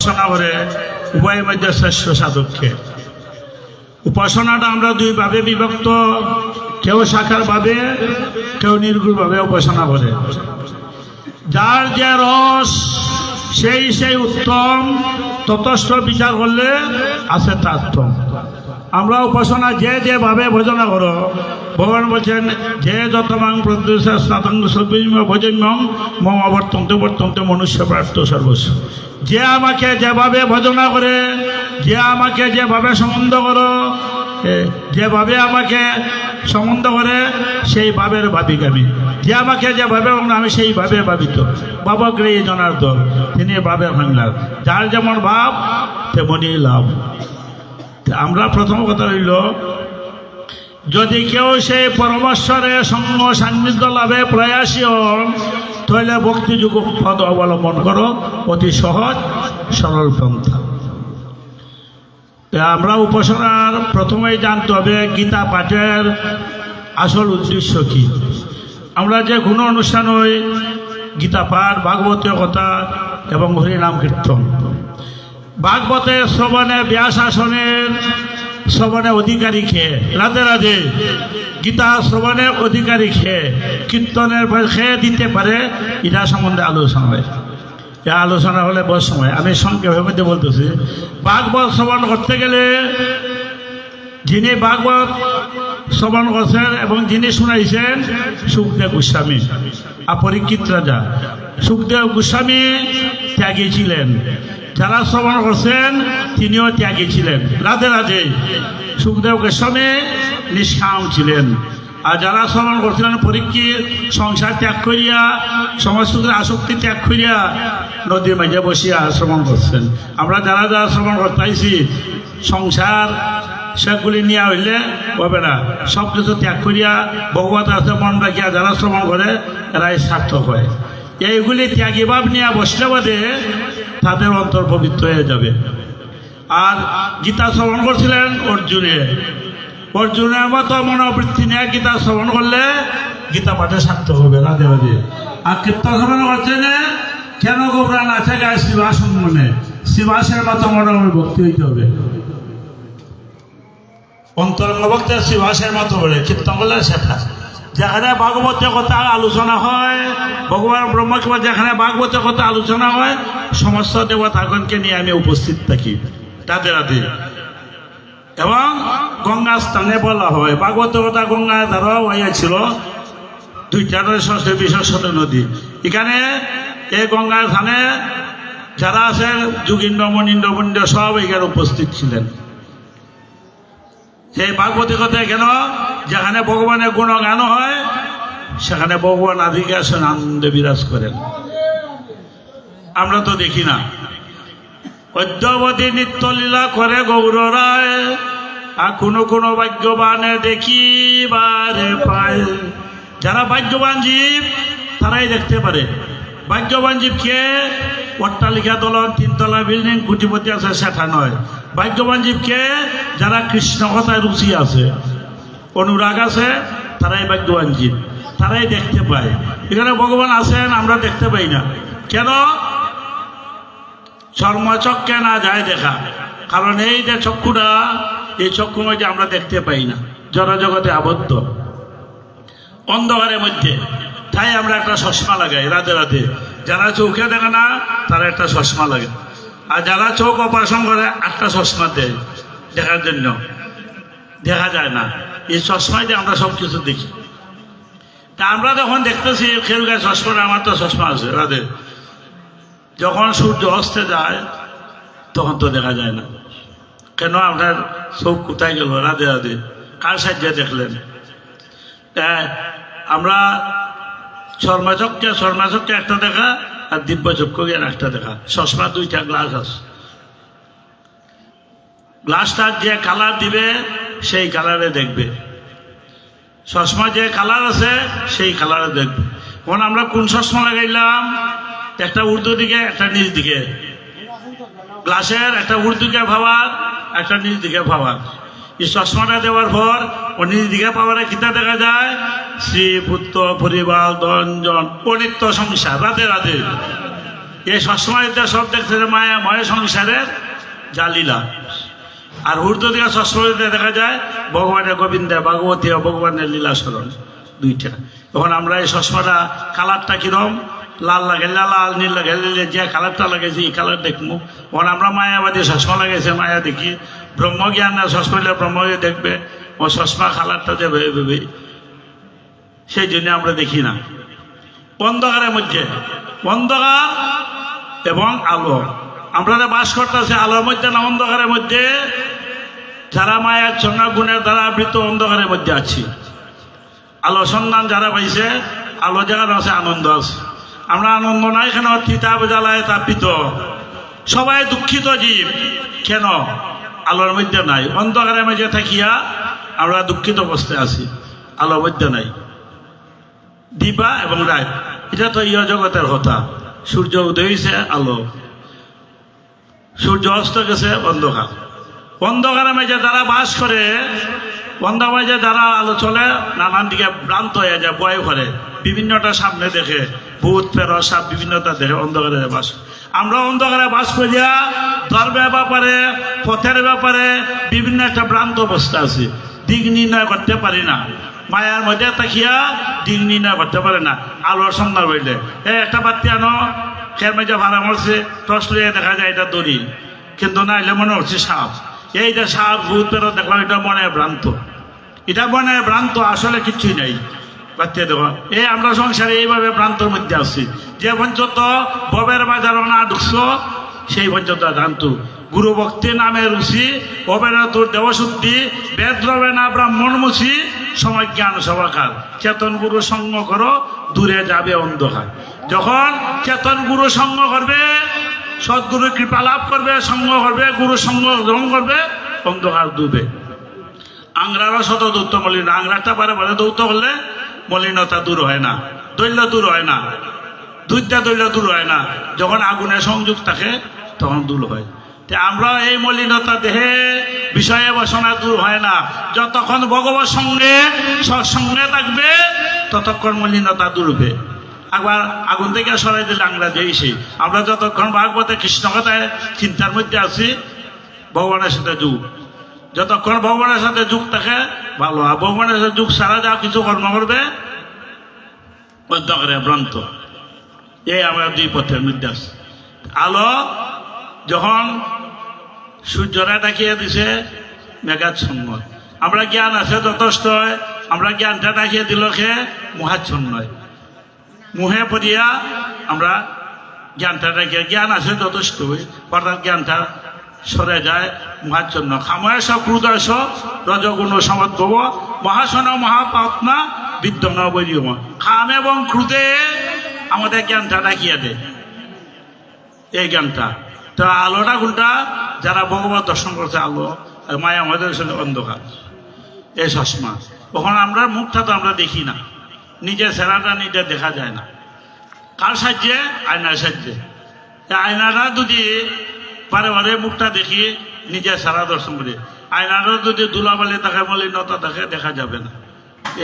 উপাসনা করে উভয়ের মধ্যে শ্রেষ্ঠ সাধককে। উপাসনাটা আমরা দুইভাবে বিভক্ত, কেউ সাকারভাবে, কেউ নির্গুণভাবে উপাসনা করে। যার যে রস সেই উত্তম, ততস্থ বিচার করলে আছে তাত্তম। আমরা উপাসনা যেভাবে ভজনা করো, ভগবান বলছেন যে যতমাং প্রদ্যুষা স্নাতঙ্গ ভজন্যং মম বর্তন্তে বর্তন্তে মনুষ্য প্রার্থ সর্বস্ব। যে আমাকে যেভাবে ভজনা করে, যে আমাকে যেভাবে সম্বন্ধ করো, যেভাবে আমাকে সম্বন্ধ করে সেই ভাবের ভাবিক আমি। যে আমাকে যেভাবে আমি সেইভাবে ভাবিত। বাবাগ্রে জনার্দন, তিনি ভাবের ভাঙলার। যার যেমন ভাব তেমনই লাভ। আমরা প্রথম কথা হইল, যদি কেউ সেই পরমেশ্বরের সঙ্গ সান্নিধ্য লাভে প্রয়াসী হন, তাহলে ভক্তিযোগ পদ অবলম্বন করো, অতি সহজ সরল পন্থা। আমরা উপাসনার প্রথমেই জানতে হবে গীতা পাঠের আসল উদ্দেশ্য কি। আমরা যে কোনো অনুষ্ঠান হই, গীতা পাঠ, ভাগবতীয় কথা এবং হরিনাম কীর্তন। ভাগবতের শ্রবণে ব্যাস আসনের শ্রবণে অধিকারী খেয়ে, রাধে রাধে, গীতা শ্রবণের অধিকারী খেয়ে, কীর্তনের খেয়ে দিতে পারে, এটা সম্বন্ধে আলোচনা হয়। আলোচনা হলে বড় সময় আমি সংক্ষেপের মধ্যে বলতেছি। ভাগবত শ্রবণ করতে গেলে যিনি ভাগবত শ্রবণ করছেন এবং যিনি শুনাইছেন সুখদেব গোস্বামী আর পরীক্ষিত রাজা। সুখদেব গোস্বামী ত্যাগী ছিলেন, যারা শ্রবণ করছেন তিনিও ত্যাগী ছিলেন। রাধে রাধে। সুখদেব গোস্বামী নিষ্কাম ছিলেন, আর যারা শ্রবণ করছিলেন পরীক্ষিত সংসার ত্যাগ করিয়া, সমস্ত আসক্তি ত্যাগ করিয়া নদীর মাঝে বসিয়া শ্রবণ করছেন। আমরা যারা যারা শ্রবণ করতে আইছি, সংসার সেগুলি নিয়ে হইলে হবে না, সব কিছু ত্যাগ করিয়া ভগবত আছে মন রাখিয়া যারা শ্রবণ করে এরাই সার্থক হয়। এইগুলি ত্যাগী ভাব নিয়ে বসলে বাদে তাদের অন্তর পবিত্র হয়ে যাবে। আর গীতা শ্রবণ করছিলেন অর্জুনের মতো মনোবৃত্তি নিয়ে গীতা শ্রবণ করলে গীতা পাঠে সার্থক হবে। রাধে রাধে। আর কীর্তন শ্রবণ করছেন কেন গোবরান আছে গায়ে শ্রীবাস মনে, শ্রীবাসের মতো মনোভক্তি হইতে হবে। অন্তরঙ্গ ভক্তি শ্রীবাসের মতো বলে কীর্তন করলে সেটা। যেখানে ভাগবতের কথা আলোচনা হয়, ভগবান ব্রহ্মকে যেখানে ভাগবতের কথা আলোচনা হয়, সমস্ত দেবতাগণকে নিয়ে আমি উপস্থিত থাকি। রাধে রাধে। এবং গঙ্গা স্থানে বলা হয়, ভাগবতের কথা গঙ্গা ধারা হয়েছিল, দুইটা বিশ্বস্ত নদী। এখানে এই গঙ্গার স্থানে যারা আছে যোগীন্দ্র মনীন্দ্র মন্দির সব এখানে উপস্থিত ছিলেন। সেই ভাগবতী কথায় কেন, যেখানে ভগবানের গুণগান হয় সেখানে ভগবান আদিকে আসেন, আনন্দে বিরাজ করেন। আমরা তো দেখি না। অদ্যাবধি নিত্যলীলা করে গৌর রায়, আর কোনো ভাগ্যবানে দেখিবারে পায়। যারা ভাগ্যবান জীব তারাই দেখতে পারে। ভাগ্যবান জীবকে অট্টালিকা দলন, তিনতলা বিল্ডিং, কোটিপতি আছে সেটা নয়। ভাগ্যবান জীবকে যারা কৃষ্ণ কথায় রুচি আছে, অনুরাগ আছে, তারাই ভাগ্যবান জীব, তারাই দেখতে পায়। এখানে ভগবান আছেন, আমরা দেখতে পাই না কেন? চর্মচক্ষে না যায় দেখা। কারণ এই যে চক্ষুটা, এই চক্ষু মধ্যে আমরা দেখতে পাই না, জড়জগতে আবদ্ধ অন্ধকারের মধ্যে। তাই আমরা একটা চশমা লাগাই। রাধে রাধে। যারা চোখে দেখে না তারা একটা চশমা লাগে, আর যারা চোখ অপারেশন করে একটা চশমা দেয় দেখার জন্য, দেখা যায় না। এই চশমায় দিয়ে আমরা সব কিছু দেখি। তা আমরা যখন দেখতেছি খেল গায়ে চশমা, আমার তো চশমা আছে। রাধে। যখন সূর্য অস্তে যায় তখন তো দেখা যায় না। কেন? আপনার চোখ কোথায় গেল? রাধে রাধে। কার সাহায্যে দেখলেন? আমরা শর্মাচক্ষে একটা দেখা, আর দিব্য চক্ষু জ্ঞান একটা দেখা। চশমা দুইটা গ্লাস আছে। গ্লাসটার যে কালার দিবে সেই কালারে দেখবে, চশমা যে কালার আছে সেই কালারে দেখবে। এখন আমরা কোন চশমা লাগাইলাম? একটা উর্দু দিকে, একটা নিচ দিকে। গ্লাসের একটা উর্দুকে ভাবার, একটা নিচ দিকে ভাবার। এই চশমাটা দেওয়ার পর ও নিজ দিকে পাওয়ারে কিতা দেখা যায়? স্ত্রী, পুত্র, পরিবার, ধনজন, অনিত্য সংসার। রাধে রাধে। এই সবসময় সব দেখছে যে মায়া ময় সংসারের জালিলা। আর ঊর্ধ্ব দিকে সবসময় দেখা যায় ভগবানের গোবিন্দের ভাগবতী ও ভগবানের লীলা স্মরণ দুইটা। তখন আমরা এই চশমাটা কালারটা কিরম লাল লাগে, লাল নীল লাগে, যে কালারটা লাগাইছি এই কালার দেখবো। তখন আমরা মায়াবাদী চশমা লাগাইছে, মায়া দেখি। ব্রহ্মজ্ঞান না চশমা ব্রহ্মকে দেখবে, ও চশমা কালারটা যে ভেবে, সেই জন্য আমরা দেখি না। অন্ধকারের মধ্যে অন্ধকার এবং আলো, আমরা বাস করতেছি আলোর মধ্যে না অন্ধকারের মধ্যে? যারা মায়ের সঙ্গে গুণের দ্বারা আবৃত অন্ধকারের মধ্যে আছি। আলো সন্ধান যারা পাইছে, আলো জায়গার আছে আনন্দ আছে। আমরা আনন্দ নাই কেন? তিতাব জ্বালায় তাপিত, সবাই দুঃখিত জীব। কেন? আলোর মধ্যে নাই। অন্ধকারের মধ্যে থাকিয়া আমরা দুঃখিত অবস্থায় আছি, আলোর মধ্যে নাই। দিবা এবং রাত, এটা তো ইয় জগতের কথা। সূর্য উদয় হয়েছে আলো, সূর্য অস্ত গেছে অন্ধকার। অন্ধকারের মাঝে যারা বাস করে, অন্ধকার মাঝে যারা আলো চলে, নানান দিকে ভ্রান্ত হয়ে যায়, ভয় করে, বিভিন্নটা সামনে দেখে, ভূত ফেরত সাপ বিভিন্নতা দেখে, অন্ধকারে বাস। আমরা অন্ধকারে বাস করিয়া ধর্মের ব্যাপারে, পথের ব্যাপারে বিভিন্ন একটা ভ্রান্ত অবস্থা আছে, দিক নির্ণয় করতে পারি না। মায়ার মধ্যে তাকিয়া দিক নির্ণয় করতে পারে না। আলোর সন্ধ্যা বইলে একটা বাতি আনো, খের মেজে ভাড়া মরছে, টর্চ লিয়ে দেখা যায় এটা দড়ি, কিন্তু না এলে মনে হচ্ছে সাপ। এইটা সাপ ভূত পেরো দেখলাম, এটা মনে ভ্রান্ত, এটা মনে ভ্রান্ত, আসলে কিচ্ছুই নেই। বাচ্চা দেখো, আমরা সংসারে এইভাবে ভ্রান্তর মধ্যে আছি। যে পর্যন্ত ববের বাজার না ঢুকছো, সেই পর্যন্ত জানতো গুরু ভক্তি নামে রুচি, অবেরা তোর দেবশুদ্ধি, বেদ রবে না ব্রাহ্মণ মুছি, সময় জ্ঞান সবাকার, চেতন গুরু সঙ্গ করো, দূরে যাবে অন্ধকার। যখন চেতন গুরু সঙ্গ করবে, সদ্গুরু কৃপা লাভ করবে, সঙ্গ করবে, গুরু সঙ্গ গ্রহণ করবে, অন্ধকার ডুবে। আংরারও শত দৌত্য মলিন, আংরাটা পারে পারে দৌত্য করলে মলিনতা দূর হয় না, দৈল্য দূর হয় না, দুইটা দৈল্য দূর হয় না। যখন আগুনের সংযোগ থাকে তখন দূর হয়। আমরা এই মলিনতা দেহে বিষয়ে বাসনা দূর হয় না। যতক্ষণ ভগবত সঙ্গে সৎসঙ্গে থাকবে ততক্ষণ মলিনতা দূর হবে। একবার আগুন থেকে সরাই দিলে আংরা দিয়েছি। আমরা যতক্ষণ ভাগবতে কৃষ্ণ কথায় চিন্তার মধ্যে আছি, ভগবানের সাথে যুগ, যতক্ষণ ভগবানের সাথে যুগ থাকে ভালো। আর ভগবানের সাথে যুগ সারা যা কিছু কর্ম করবে অন্ধকারে ভ্রান্ত। এই আমরা দুই পথের মধ্যে আছে। আলো যখন সূর্যরা ডাকিয়ে দিছে মেঘাচ্ছন্ন, আমরা জ্ঞান আছে যথেষ্ট, আমরা জ্ঞানটা ডাকিয়ে দিল খে মহাচ্ছন্ন, মুহে পড়িয়া আমরা জ্ঞানটা ডাকিয়ে, জ্ঞান আছে যথেষ্ট, অর্থাৎ জ্ঞানটা সরে যায় মহাচ্ছন্ন। খাময়স ক্রুদয়স রজগুণ সমদ্ভব, মহাসন মহাপাত্মা বিদ্যমান বৈরিয়ম। খাম এবং ক্রুদে আমাদের জ্ঞানটা ডাকিয়ে দেয়, এই জ্ঞানটা। তো আলোটা কোনটা? যারা ভগবত দর্শন করছে আলো, আর মায়া আমাদের অন্ধকার, এই চশমা। তখন আমরা মুখটা তো আমরা দেখি না, নিজের চেহারাটা নিজে দেখা যায় না। কার সাহায্যে? আয়নার সাহায্যে। আয়নাটা যদি বারে বারে মুখটা দেখি, নিজের চেহারা দর্শন করি। আয়নাটা যদি ধুলাবালি থাকে, মলিনতা থাকে, দেখা যাবে না।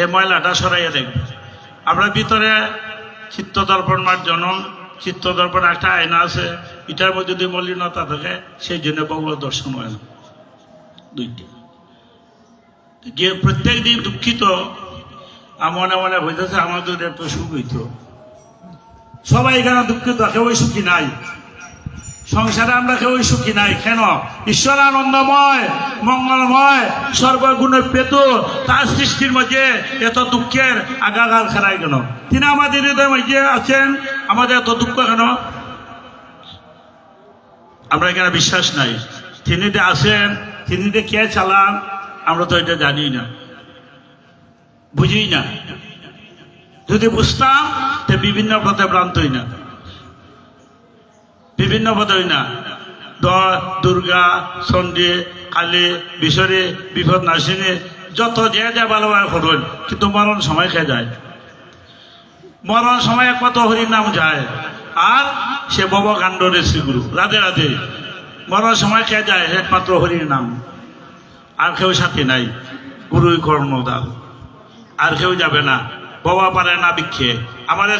এই ময়লাটা সরাইয়া দেখবে। আমরা ভিতরে চিত্ত দর্পণ মার্জনম, চিত্ত দর্পণ একটা আয়না আছে, এটার মধ্যে যদি মলিনতা থাকে, সেই জন্য ভগবত দর্শন হয় না। দুইটি যে প্রত্যেক দিন দুঃখিত, মনে মনে হইতেছে আমাদের একটু সুখ হইত। সবাই এখানে দুঃখিত, কেউই সুখী নাই। সংসারে আমরা কেউই সুখী নাই। কেন? ঈশ্বর আনন্দময়, মঙ্গলময়, সর্বগুণ পেত, তার সৃষ্টির মধ্যে এত দুঃখের আগাগাল খেলায় কেন? তিনি আমাদের হৃদয়ের মধ্যে আছেন, আমাদের এত দুঃখ কেন? আমরা এখানে বিশ্বাস নাই। তিনি যে আছেন, তিনি যে কে চালান, আমরা তো এটা জানি না, বুঝি না। যদি বুঝতাম তো বিভিন্ন পথে ভ্রান্ত হই না, বিভিন্ন পথে হই না। দুর্গা, চণ্ডী, কালী, বিশ্বরী, বিপদ নাশিনী, যত যে যা ভালোভাবে করবেন, কিন্তু মরণ সময় খেয়ে যায়। মরণ সময় কত হরির নাম যায়, আর সে ভবকাণ্ড শ্রীগুরু রাধে রাধে। মরণ সময় খেয়ে যায় একমাত্র হরির নাম, আর কেউ সাথী নাই। গুরুই কর্ণদাল, আর কেউ যাবে না। বাবা পারে না বিক্ষে আমাদের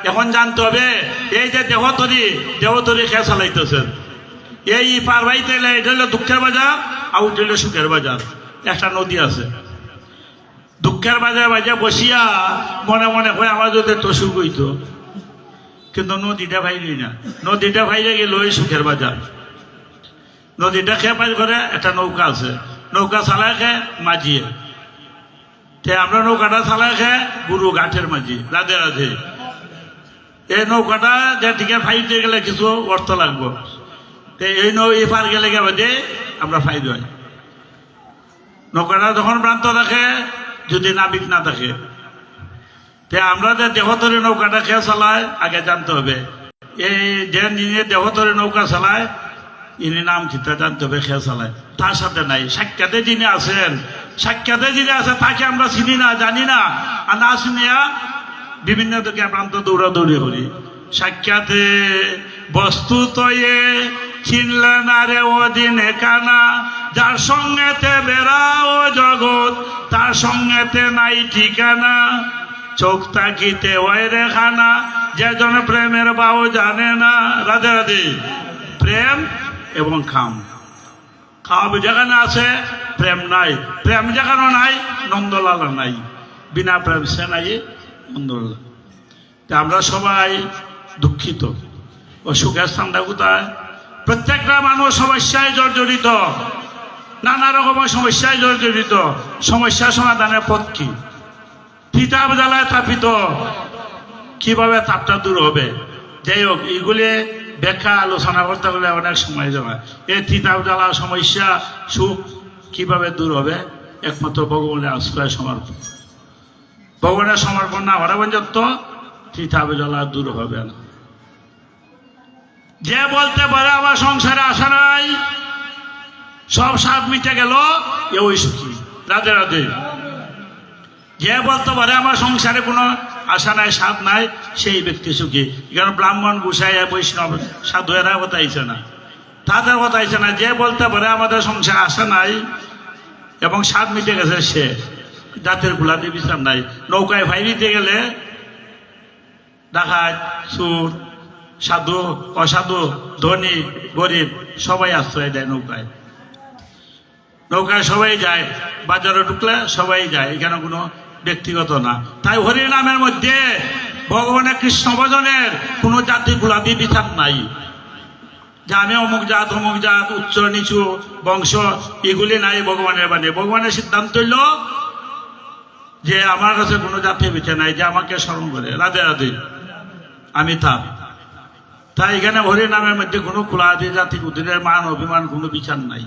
এখন জানতে হবে এই যে দেহতরি খেয়ে চালাইতেছেন এই পার বাইতে এটা হলো দুঃখের বাজার আর ওটা হলো সুখের বাজার একটা নদী আছে দুঃখের বাজার বাজে বসিয়া মনে মনে হয় আমার যদি তো সুখ হইতো কিন্তু নদীটা ভাইলি না নদীটা ভাইলে গেল ওই সুখের বাজার নদীটা খেয়ে পাই করে একটা নৌকা আছে নৌকা চালায় খেয়ে মাঝিয়ে আমরা নৌকাটা চালায় খেয়ে গুরু ঘাটের মাঝি রাধে রাধে এই নৌকাটা যে দিকে ফাইতে গেলে কিছু অর্থ লাগবো এই পার গেলে বাদে আমরা ফাইদ হয় নৌকাটা যখন ভ্রান্ত থাকে যদি নাবিক না থাকে আমরা যে দেহতরে নৌকাটা খেয়ে চালায় আগে জানতে হবে এই যে নিয়ে দেহতরে নৌকা চালায় ইনি নাম চিন্তা জানতে হবে খেয়ে চালায় তার সাথে নাই সাক্ষাতে যিনি আছেন তাকে আমরা চিনি না জানি না আর না চিনিয়া বিভিন্ন দিকে প্রান্ত দৌড়াদৌড়ি করি সাক্ষাতে বস্তু তয়ে চিনলে না রে ওদিনে কানা যার সঙ্গেতে বেড়াও জগৎ তার সঙ্গেতে নাই ঠিকানা চোখ তাকিতে ওই রেখানা যেজন প্রেমের বাও জানে না রাধে রাধে প্রেম এবং খাওয়া যেখানে আছে প্রেম নাই প্রেম যেখানে নাই নন্দলাল নাই বিনা প্রেম সে নাই নন্দলাল আমরা সবাই দুঃখিত ও সুখের স্থানটা কোথায় প্রত্যেকটা মানুষ সমস্যায় জর্জরিত নানা রকমের সমস্যায় জর্জরিত সমস্যা সমাধানের পথ কি তিতাব জ্বালায় তাপিত কিভাবে তাপটা দূর হবে যাই হোক এইগুলি ব্যাখ্যা আলোচনা করতে গেলে অনেক সময় যাবে এই তিতাব জ্বালা সমস্যা সুখ কিভাবে দূর হবে একমাত্র ভগবানের আশ্রয় সমর্পণ ভগবানের সমর্পণ না হওয়ার পর্যন্ত তিতাব জ্বালা দূর হবে না যে বলতে পারে আমার সংসারে আশা নাই সব স্বাদ মিটে গেল এ ওই সুখী রাধে রাধে যে বলতে পারে আমার সংসারে কোনো আশা নাই স্বাদ নাই সেই ব্যক্তি সুখী কারণ ব্রাহ্মণ গুসাই বৈষ্ণব সাধু এরা কথা আইছে না তাদের কথা আইছে না যে বলতে পারে আমাদের সংসারে আশা নাই এবং স্বাদ মিটে গেছে সে জাতের গুলাতে বিচার নাই নৌকায় ভাই দিতে গেলে ডাকাত চোর সাধু অসাধু ধনী গরিব সবাই আশ্রয় দেয় নৌকায় সবাই যায় বাজারে ঢুকলে সবাই যায় এখানে কোনো ব্যক্তিগত না তাই হরি নামের মধ্যে ভগবানের কৃষ্ণ ভজনের কোনো জাতি গুলাদি বিচার নাই যে আমি অমুক জাত উচ্চ নিচু বংশ এগুলি নাই ভগবানের বাণী ভগবানের সিদ্ধান্ত হইল যে আমার কাছে কোনো জাতি বিচার নাই যে আমাকে স্মরণ করে রাধে রাধে আমি তাই এখানে হরি নামের মধ্যে কোনো কুলাদি জাতি কুতিরের মান অভিমান কোনো বিচার নাই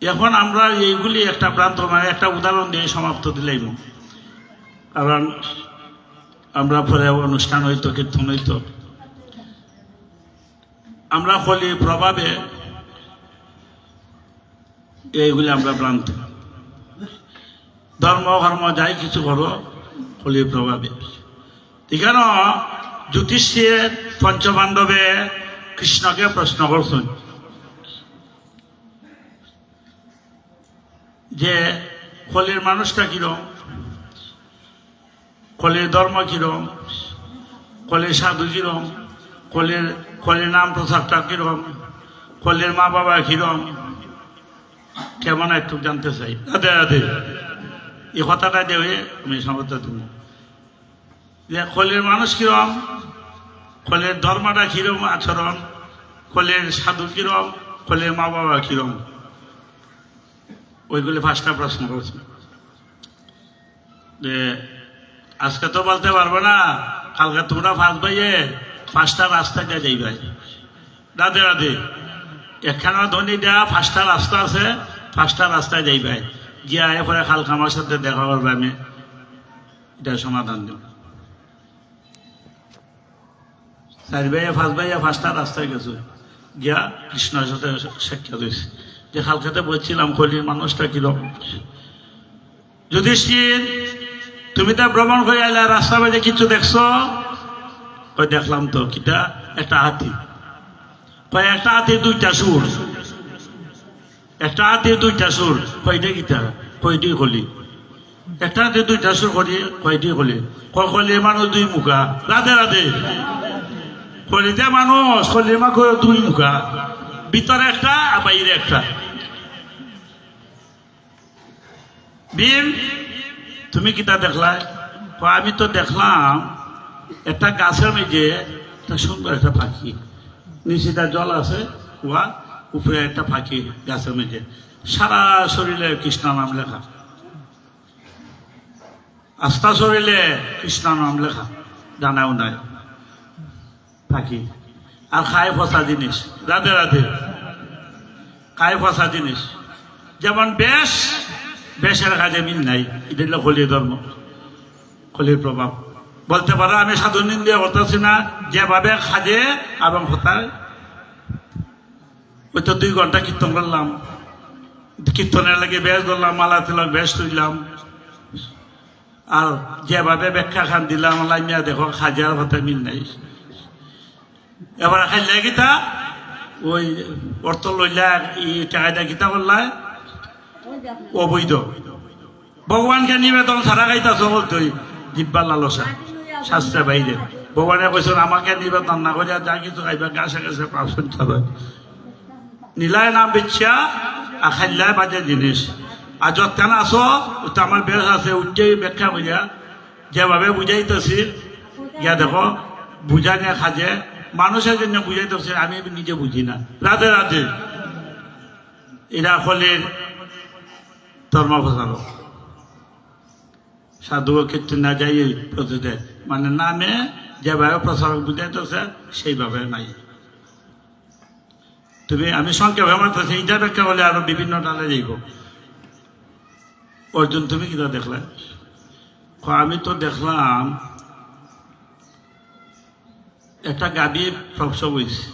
এখন আমরা এইগুলি একটা প্রান্ত মানে একটা উদাহরণ দিয়ে সমাপ্ত দিলেই কারণ আমরা পরে অনুষ্ঠান হইতো কীর্তন হইতো আমরা ফলি প্রভাবে এইগুলি আমরা প্রান্ত ধর্ম যাই কিছু করো ফলি প্রভাবে এখানে জ্যোতিষীর পঞ্চপাণ্ডবে কৃষ্ণকে প্রশ্ন করছেন যে কলির মানুষটা কিরম কলির ধর্ম কিরম কলির সাধু কিরম কলির নাম প্রচারটা কিরম কলির মা বাবা কিরম কেমন একটু জানতে চাই রাধে রাধে এই কথাটা দেবে আমি সমর্থ দেব যে কলির মানুষ কিরম কলির ধর্মটা কিরম আচরণ কলির সাধু কিরম কলির মা বাবা কিরম ওইগুলি 5টা প্রশ্ন করছে যে আজকে তো বলতে পারবো না কালকে তোমরা ফাঁস ভাইয়ে 5টা রাস্তা দিয়ে যাই ভাই রাধে রাধে একখানা ধনী দেওয়া 5টা রাস্তা আছে 5টা রাস্তায় যাই ভাই গিয়া এরপরে কালকে আমার সাথে দেখা করবে আমি এটা সমাধান দেব 4 ভাইয়া 5 ভাইয়া 5টা রাস্তায় গেছে গিয়া কৃষ্ণের সাথে সাক্ষাৎ হয়েছে যে কালকাতে বলছিলাম কলির মানুষটা কিরকম যুধিষ্ঠির তুমি তো ভ্রমণ করে আইলা রাস্তা বাজে কিছু দেখছো কই দেখলাম তো কিটা একটা হাতি কয় একটা হাতি 2টা সুর একটা হাতি 2টা সুর কয়টা কিটা কয়টি কলি একটা রাতে দুইটা সুর করি কয়টি কলি কলি মানুষ দুই মুখা রাধে রাধে কলিতে মানুষ কলি মা দুই মুখা ভিতরে একটা আর বাইরে একটা বীর তুমি কিতা দেখলা আমি তো দেখলাম একটা গাছের মেঝে একটা সুন্দর একটা পাখি নিচে তার জল আছে কুয়া উপরে একটা পাখি গাছের মেঝে সারা শরীরে কৃষ্ণ নাম লেখা আস্থা শরীরে কৃষ্ণ নাম লেখা জানাও নাই পাখি আর খায় ফসা জিনিস রাধে রাধে খায় ফসা জিনিস যেমন বেশের কাজে মিল নাই এটা হলো কলির ধর্ম কলির প্রভাব বলতে পারো আমি সাধু নিন্দে করতেছি না যেভাবে খাজে এবং হতায় ওই তো 2 ঘন্টা কীর্তন করলাম কীর্তনের লাগে বেশ ধরলাম মালা তিলক বেশ তুললাম আর যেভাবে ব্যাখ্যা খান দিলাম লাইমিয়া দেখো খাজার হতায় মিল নাই এবার খাইলে গীতা ওই অর্থ লইলা টাকাটা গীতা বললায় অবৈধ ভগবানকে নিবেদন ছাড়া গাইতাছ বলতোই জিব্বার লালসা শাস্ত্রের বাইরে ভগবানে কইছেন আমাকে নিবেদন না করে যা কিছু খাইবা গাছে গাছে পাশন খাবে নীলায় নাম বিচ্ছা আর খাইলায় বাজে জিনিস আর যৎখান আসো ওটা আমার বেশ আছে উঠেই ব্যাখ্যা করিয়া যেভাবে বুঝাইতেছি গিয়া দেখো বুঝা নিয়ে খাজে মানুষের জন্য বুঝাইতেছি আমি নিজে বুঝি না রাধে রাধে এরা হলের ধর্ম প্রচারক সাধু ক্ষেত্রে না যাই প্রতিদে মানে নামে যেভাবে প্রচারক বুঝাইতেছে সেইভাবে নাই তুমি আমি সংক্ষেপে মারতেছি এইটা ব্যাখ্যা বলে আরো বিভিন্ন টালে যাইব অর্জুন তুমি কিটা দেখলে আমি তো দেখলাম একটা গাভী প্রসব হয়েছে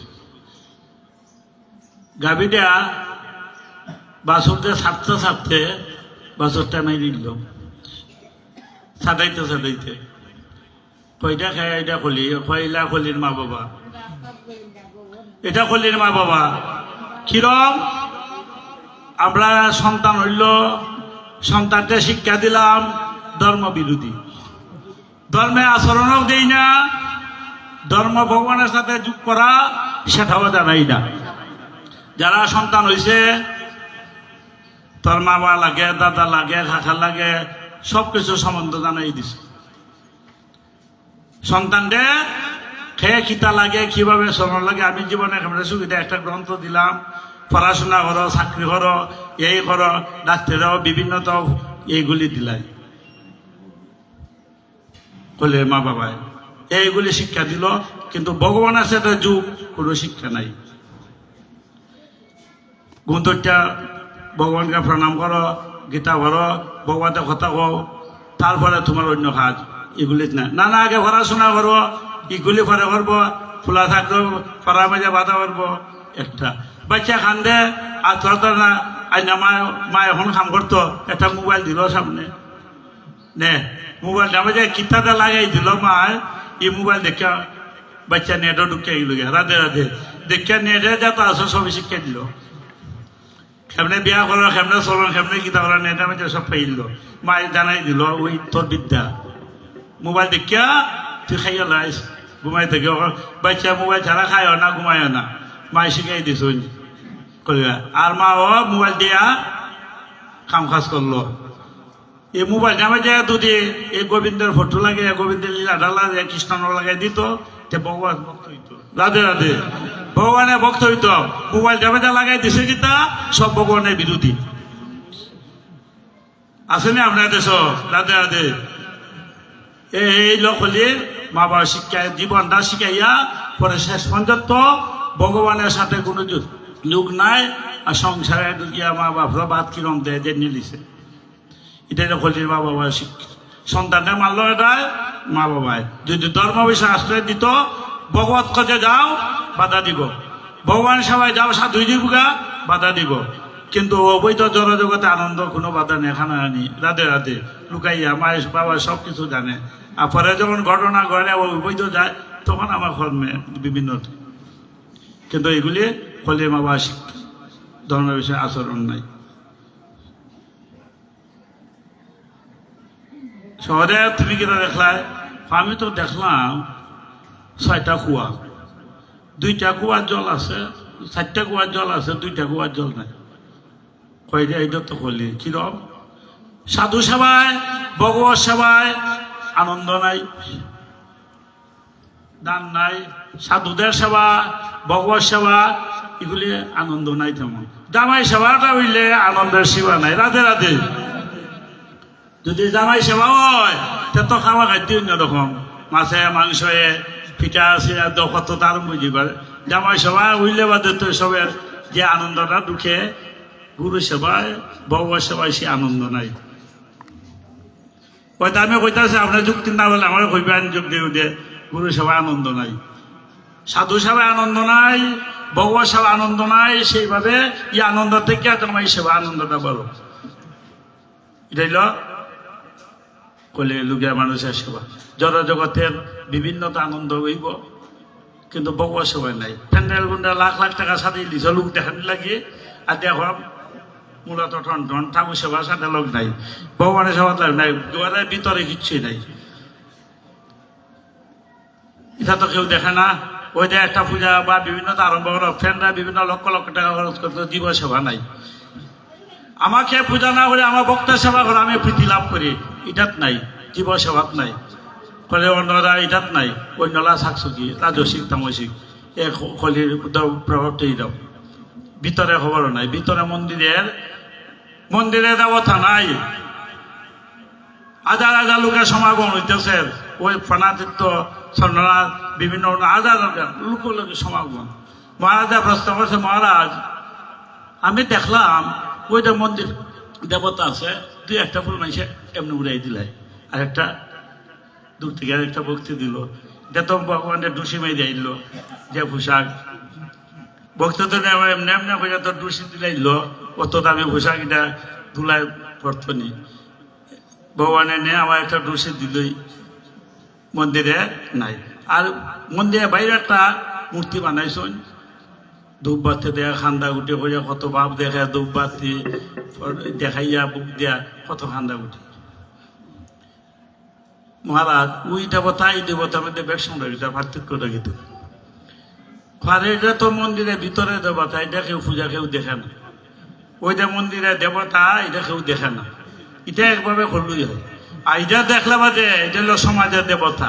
গাভীটা বাছুরতে ছাড়তে ছাড়তে বাছুরটা নাই দিল ছাদাইতে ছাদাইতে কয়টা খায় এটা খলি কয়লা খলির মা বাবা এটা খলির মা বাবা কিরম আমরা সন্তান হইল সন্তানকে শিক্ষা দিলাম ধর্ম বিরোধী ধর্মে আচরণও দেই না ধর্ম ভগবানের সাথে যোগ করা সেটাও জানাই না যারা সন্তান হয়েছে তোর মামা লাগে দাদা লাগে কাকা লাগে সবকিছু সম্বন্ধ জানাই দিছে সন্তানকে খেয়ে খিতা লাগে কিভাবে চলন লাগে আমি জীবনে একেবারে সুবিধা একটা গ্রন্থ দিলাম পড়াশোনা করো চাকরি করো এই করো ডাক্তারও বিভিন্ন তো এইগুলি দিলাই বলে মা বাবায় এইগুলি শিক্ষা দিল কিন্তু ভগবানের সাথে যুগ কোনো শিক্ষা নাই গুন্তরটা ভগবানকে প্রণাম করো গীতা ভরো ভগবানের কথা কও তারপরে তোমার অন্য কাজ এগুলি না না আগে পড়াশোনা করবো এগুলি পরে করবো খোলা থাকবো পড়া মাঝে বাধা করবো একটা বাচ্চা কান্দে আর তোর না আইনা মা এখন কাম করতো একটা মোবাইল দিল সামনে নে মোবাইল নামে যে কিতাটা লাগাই দিল মায় এই মোবাইল দেখা বাচ্চা নেটও ঢুকে গেল রাধে রাধে দেখা নেটে যত আসো সবই শিক্ষা দিল কেমনে বিয়া করো কেমনে চলো কেমনে কিতা করো নেটে আমি সব পাই দিল মায় জানাই দিল ওই তোর বিদ্যা মোবাইল দেখিয়া তুই খাইয়া লাইস ঘুমাই থেকে বাচ্চা মোবাইল ছাড়া খাইও না ঘুমাইও না মায় শিখাই দিস করিয়া আর মা ও মোবাইল দিয়া কাম কাজ করলো এই মোবাইল নামে যায় যদি এই গোবিন্দের ফটো লাগে গোবিন্দের লীলা ডালা কৃষ্ণ লাগাই দিত তে ভগবান ভক্ত হইত রাধে রাধে ভগবানের ভক্ত হইত মোবাইল নামে যা লাগাই দিছে কিতা সব ভগবানের বিরোধী আসেনি আপনার দেশ রাধে রাধে এই লোক হলে মা বাবা শিক্ষায় জীবনটা শিখাইয়া পরে শেষ পর্যন্ত ভগবানের সাথে কোনো লোক নাই আর সংসারে ঢুকিয়া মা বাপরা বাদ কিরম দেয় যে নিলিছে এটাই হলির মা বাবা শিক্ষা সন্তানটা মানল এটাই মা বাবায় যদি ধর্ম বিষয় আশ্রয় দিত ভগবত কাজে যাও বাধা দিব ভগবান সবাই যাও সাধু জীবিকা বাধা দিব কিন্তু অবৈধ জনজগতে আনন্দ কোনো বাধা নেই এখানে আনি রাধে রাধে লুকাইয়া মায়ের বাবা সব কিছু জানে আর পরে যখন ঘটনা ঘটে অবৈধ যায় তখন আমার কর্মে বিভিন্ন কিন্তু এগুলি হলির মা বাবা শিক্ষা ধর্মের বিষয়ে আচরণ নাই শহরে তুমি কিনা দেখলাই? আমি তো দেখলাম 6টা কুয়া, 2টা কুয়ার জল আছে, 4টা কুয়ার জল আছে, 2টা কুয়ার জল নাই। কয়টা এইটা তো করলি কিরম? সাধু সেবায়, ভগবত সেবায় আনন্দ নাই, দান নাই। সাধুদের সেবা, ভগবত সেবা এগুলি আনন্দ নাই তেমন। জামাই সেবাটা হইলে আনন্দের সেবা নাই। রাধে রাধে। যদি জামাই সেবা হয় তে তো খাওয়া খাদ্য অন্যরকম, মাছে মাংসে পিঠা আছে কত তার বুঝি পারে। জামাই সেবা হইলে বাদে তো সবের যে আনন্দটা ঢুকে, গুরু সেবায় ভগবত সেবায় সে আনন্দ নাই। হয়তো আমি কইতাছি আপনার যুক্তি না বলে আমার কইবেন যোগ দিয়ে দিয়ে গুরু সেবায় আনন্দ নাই, সাধু সেবায় আনন্দ নাই, ভগবত সেবা আনন্দ নাই। সেইভাবে এই আনন্দ থেকে জামাই সেবা আনন্দটা বলো। এটাই কলে লুকিয়া মানুষের সেবা। জড় জগতের বিভিন্নতা আনন্দ হইব, কিন্তু ভগবত সেবায় নাই। প্যান্ডেল গুন্ডেল লাখ লাখ টাকা সাথে দিছ লোক দেখানি লাগিয়ে, আর দেখো মূলত টন টন ঠাকুর সেবার সাথে লোক নাই, ভগবানের সেবা নাই, দুয়ারের ভিতরে কিচ্ছুই নাই। এটা তো কেউ দেখে না। ওই যে একটা পূজা বা বিভিন্নতা আরম্ভ করো, ফ্রেন্ডরা বিভিন্ন লক্ষ লক্ষ টাকা খরচ করতে, জীব সেবা নাই। আমাকে পূজা না করে আমার ভক্তের সেবা করে আমি প্রীতি লাভ করি, এটাত নাই, জীব সেবাত নাই। ফলে অন্যরা এটাত নাই, অন্যরা শাকসকি রাজসিক তামসিক এ কলির প্রভাবটাই দাও। ভিতরে খবর নাই, ভিতরে মন্দিরে দেবতা নাই। হাজার হাজার লোকের সমাগম হইতেছে, ওই ফনাতীর্থ স্বর্ণনাথ বিভিন্ন হাজার লোকের সমাগম। মহারাজা প্রশ্ন করছে, মহারাজ আমি দেখলাম ওইটা মন্দির দেবতা আছে, 2-1টা ফুল মানুষে এমনি উড়াই দিলাই, আর একটা দূর থেকে একটা ভক্তি দিল, এটা তো ভগবানের ডুসি মেয়ে দিল, যে পোশাক ভক্ত তো এমনি এমনি করে তো ডুসি দিলাইল, অত দামি পোশাক এটা ধুলায় পড়তো নি। ভগবানের নিয়ে আমার একটা ডুসি দিলই, মন্দিরে নাই। আর মন্দিরে বাইরে একটা মূর্তি বানাইছেন, ধূপবাতি দেয়া, খান্দা গুটি করে কত ভাব দেখে, ধূপবাতি দেখাইয়া বুক দিয়া কত খান্দা গুটি। মহারাজ ওই দেবতা এই দেবতার মধ্যে বেশ সংরক্ষিত পার্থক্য রাখিত। এটা তো মন্দিরের ভিতরে দেবতা, এটা কেউ পূজা কেউ দেখে না। ওইটা মন্দিরের দেবতা, এটা কেউ দেখে না। এটা একভাবে করলেই হয়। আর এটা দেখলে বাদে এটা হলো সমাজের দেবতা,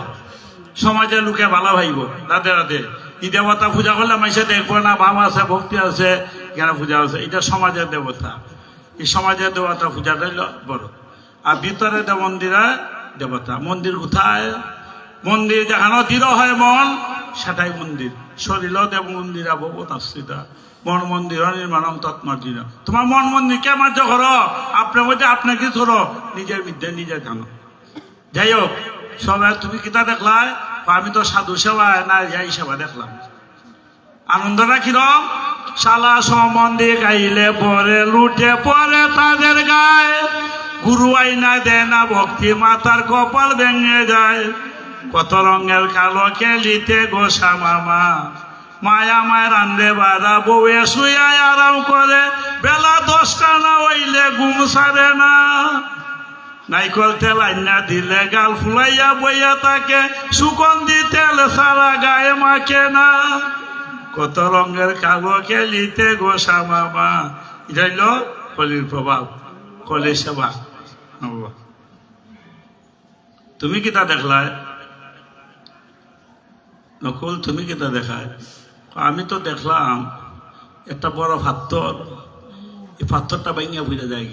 সমাজের লোকে ভালো ভাইব। রাধে রাধে। এই দেবতা পূজা করলে মানুষে দেখবো না, ভাব আছে, ভক্তি আছে, জ্ঞান পূজা আছে। এটা সমাজের দেবতা। এই সমাজের দেবতা পূজাটা হইল বড়। আর ভিতরে মন্দিরের দেবতা। মন্দির কোথায়? মন্দির যেখানে দৃঢ় হয় মন, সেটাই মন্দির। শরীর দেব মন্দির ভগবত আশ্রিতা, মন মন্দির নির্মাণম তৎমর্জিত। তোমার মন মন্দির কে মার্য করো? আপনার মধ্যে আপনাকে ধরো, নিজের বিদ্যে নিজে জানো। যাই হোক, সবাই তুমি কিতা দেখলাই? আমি তো সাধু সেবা না যাই সেবা দেখলাম। আনন্দটা কিরম? শালা সম্বন্ধে গাইলে পরে লুটে পরে তাদের গায়ে, গুরু আইনা দেয় না ভক্তি, মাতার কপাল ভেঙে যায়। কত রঙের কালো খেলিতে গোসা মামা, মায়া মায়ের রান্ধে বাড়া বউয়ে শুয়ায় আরাম করে, বেলা 10টা না হইলে ঘুম সারে না। নাইকল তেল আইনা দিলে গাল ফুলাইয়া বইয়া তাকে, সুগন্ধি তেল সারা গায়ে মাখে না। কত রঙের কালো খেলিতে গোসা মামা। এটা হইল কলির প্রভাব, কলি সেবা। তুমি কিতা দেখলায় নকুল? তুমি কিতা দেখায়? আমি তো দেখলাম একটা বড় পাথর, এই পাথরটা ভাঙিয়া বুঝে যায়।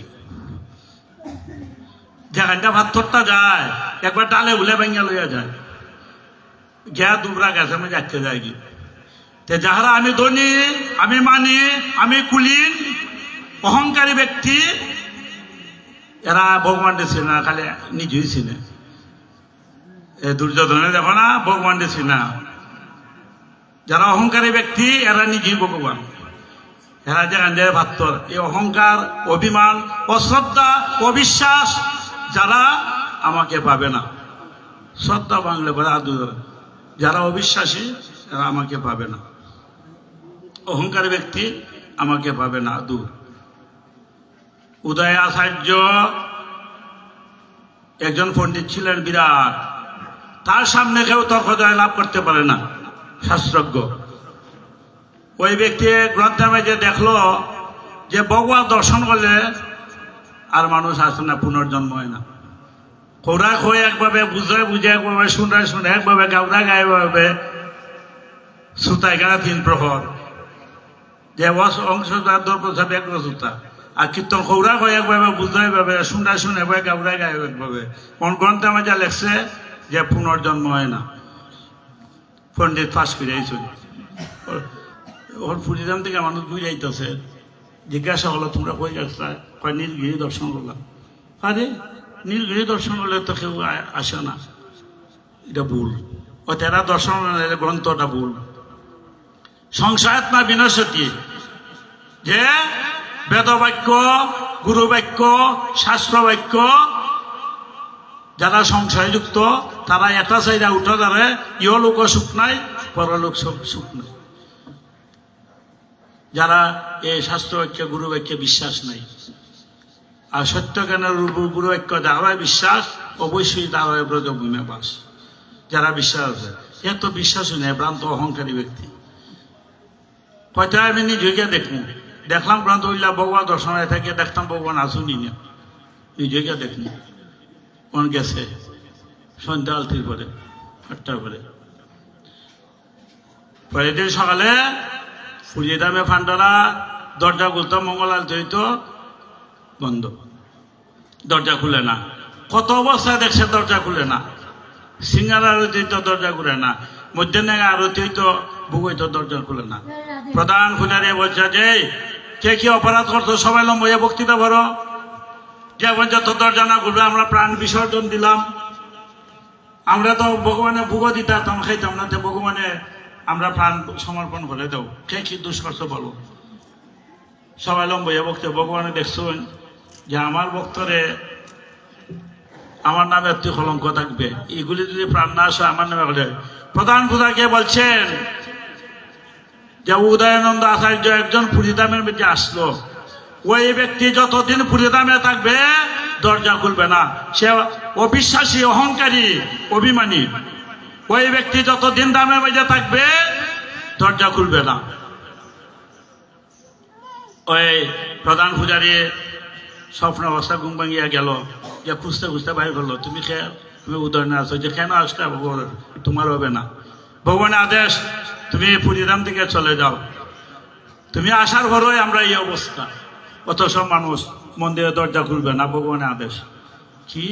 যেখানটা পাথরটা যায় একবার ডালে ভুলে ভাঙিয়া লইয়া যায়, গিয়া দুবরা গেছে আমি যাচ্ছে যাই গিয়ে। যাহারা আমি ধনী, আমি মানি, আমি কুলীন, অহংকারী ব্যক্তি, এরা ভগবান দিছে না, খালি নিজেই চিনে। দুর্যোধনে দেখো না, ভগবান দিছে না। যারা অহংকারী ব্যক্তি এরা নিজেই ভগবান। এরা যেখান যায় পাথর, এই অহংকার, অভিমান, অশ্রদ্ধা, অবিশ্বাস, যারা আমাকে পাবে না। শ্রদ্ধা বাংলা বলে আদু, যারা অবিশ্বাসী এরা আমাকে পাবে না। অহংকারী ব্যক্তি আমাকে পাবে না, দূর। উদয় আচার্য একজন পণ্ডিত ছিলেন বিরাট, তার সামনে কেউ তর্ক জয় লাভ করতে পারে না, শাস্ত্রজ্ঞ। ওই ব্যক্তি গ্রন্থে যে দেখলো যে ভগবান দর্শন করলে আর মানুষ আসে না, পুনর্জন্ম হয় না। খোরাক হয়ে একভাবে, বুঝে একভাবে, শুনে একভাবে, গাউরা গায়ে ভাবে, সুতায় গাড়া 3 প্রহর, যে অংশ এক সুতা। আর কীর্তন খৌরাক হয়ে একভাবে, বুঝাই ভাবে, শুনে ভাবে, গাউরা গায়ে একভাবে। কোন গ্রন্থে আমার যা লেখছে যে পুনর্জন্ম হয় না। পণ্ডিত পাশ করে আইসুন, ওর পুরীধাম থেকে মানুষ ঘুরে যাইতেছে, জিজ্ঞাসা হলো তোমরা কই যাচ্ছা? কয় নীলগিরি দর্শন করলাম। আরে নীলগিরি দর্শন করলে তো কেউ আসে না, এটা ভুল। ও তেরা দর্শন গ্রন্থটা ভুল। সংশয়াত্মা বিনশতি, যে বেদবাক্য, গুরুবাক্য, শাস্ত্র বাক্য যারা সংশয়যুক্ত তারা এটা চাইরা উঠা যাবে, ইহলোক সুখ নাই, পরলোক সুখ নাই। যারা এই শাস্ত্রবাক্য, গুরুবাক্যে বিশ্বাস নাই, আর সত্য জ্ঞানের গুরুবাক্য যারা বিশ্বাস, অবশ্যই তারা ব্রজভূমে বাস। যারা বিশ্বাস আছে, এত বিশ্বাসই নেই, ভ্রান্ত অহংকারী ব্যক্তি। কয়টা আমি নিজেকে দেখলাম ভ্রান্ত হইলা, ভগবান দর্শনে থেকে দেখতাম ভগবান আসুনি না, নিজেকে দেখুন। কোন গেছে সন্ধ্যা আলতির পরে, 8টার পরে। পরের দিন সকালে ফুলিদামে ফান্ডারা দরজা খুলতো, মঙ্গল আলতি হইতো, বন্ধ, দরজা খুলে না। কত অবস্থায় দেখছে দরজা খুলে না। সিঙ্গার আরতি হইতো, দরজা খুলে না। মধ্যাহ্নে আরতি হইতো, বুক হইতো, দরজা খুলে না। প্রধান পূজারী বলছে যে কে কি অপরাধ করতো সবাই লম্বইয়া বক্তৃতা করো, যে পর্যন্ত দরজা না খুলবে আমরা প্রাণ বিসর্জন দিলাম। আমরা তো ভগবানে ভুগো দিতাম, খাইতাম না, তো ভগবানে আমরা প্রাণ সমর্পণ করে দেও। কে কি দোষ করছো বলো? সবাই লম্বইয়া বক্তৃতা। ভগবানে দেখছেন যে আমার ভক্তরে আমার নামে একটি কলঙ্ক থাকবে, এগুলি যদি প্রাণ না আসে আমার নামে হলে। প্রধান পূজাকে বলছেন যে উদয়ানন্দ আচার্য একজন পুরীধামের মধ্যে আসলো, ওই ব্যক্তি যতদিন পুরীধামে থাকবে দরজা খুলবে না। সে অবিশ্বাসী, অহংকারী, অভিমানী। ওই ব্যক্তি যতদিন দামের মধ্যে থাকবে দরজা খুলবে না। ওই প্রধান পূজারী স্বপ্ন অবস্থা ঘুম ভাঙিয়া গেল, যে খুঁজতে খুঁজতে বাইর করলো, তুমি উদয়নে আসো, যে কেন আসলে তোমার হবে না, ভগবানের আদেশ, তুমি পুরীধাম থেকে চলে যাও। তুমি আসার পরই আমরা এই অবস্থা। অত সব মানুষ মন্দিরে দরজা খুলবে না, ভগবানের আদেশ। কি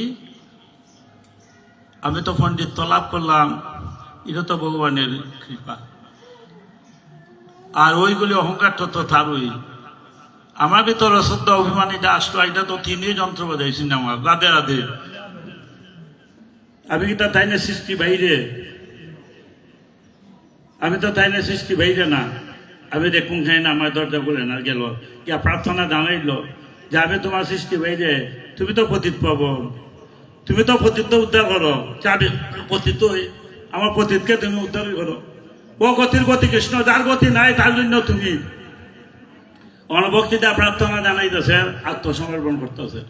আমি তো পণ্ডিত লাভ করলাম, এটা তো ভগবানের কৃপা। আর ওইগুলি অহংকার তো তারই। আমার ভিতরে শ্রদ্ধা অভিমানীটা আসলো, এটা তো তিনি যন্ত্র বাজাইছেন আমার। রাধে রাধে। আমি কি তা তাই না সৃষ্টি বাইরে? আমি তো তাই না সৃষ্টি বাইরে না। আমি দেখুন খাই না, আমার দরজা খুলে না গেল, ইয়া প্রার্থনা জানাইল যে আমি তোমার সৃষ্টি বাইরে, তুমি তো পতিত পাবন, তুমি তো পতিত উদ্ধার করো। আমি পতিত হই, আমার পতিতকে তুমি উদ্ধার করো। ও গতির গতি কৃষ্ণ, যার গতি নাই তার জন্য তুমি অনুভক্তিটা প্রার্থনা জানাইতেছে, আত্মসমর্পণ করতেছে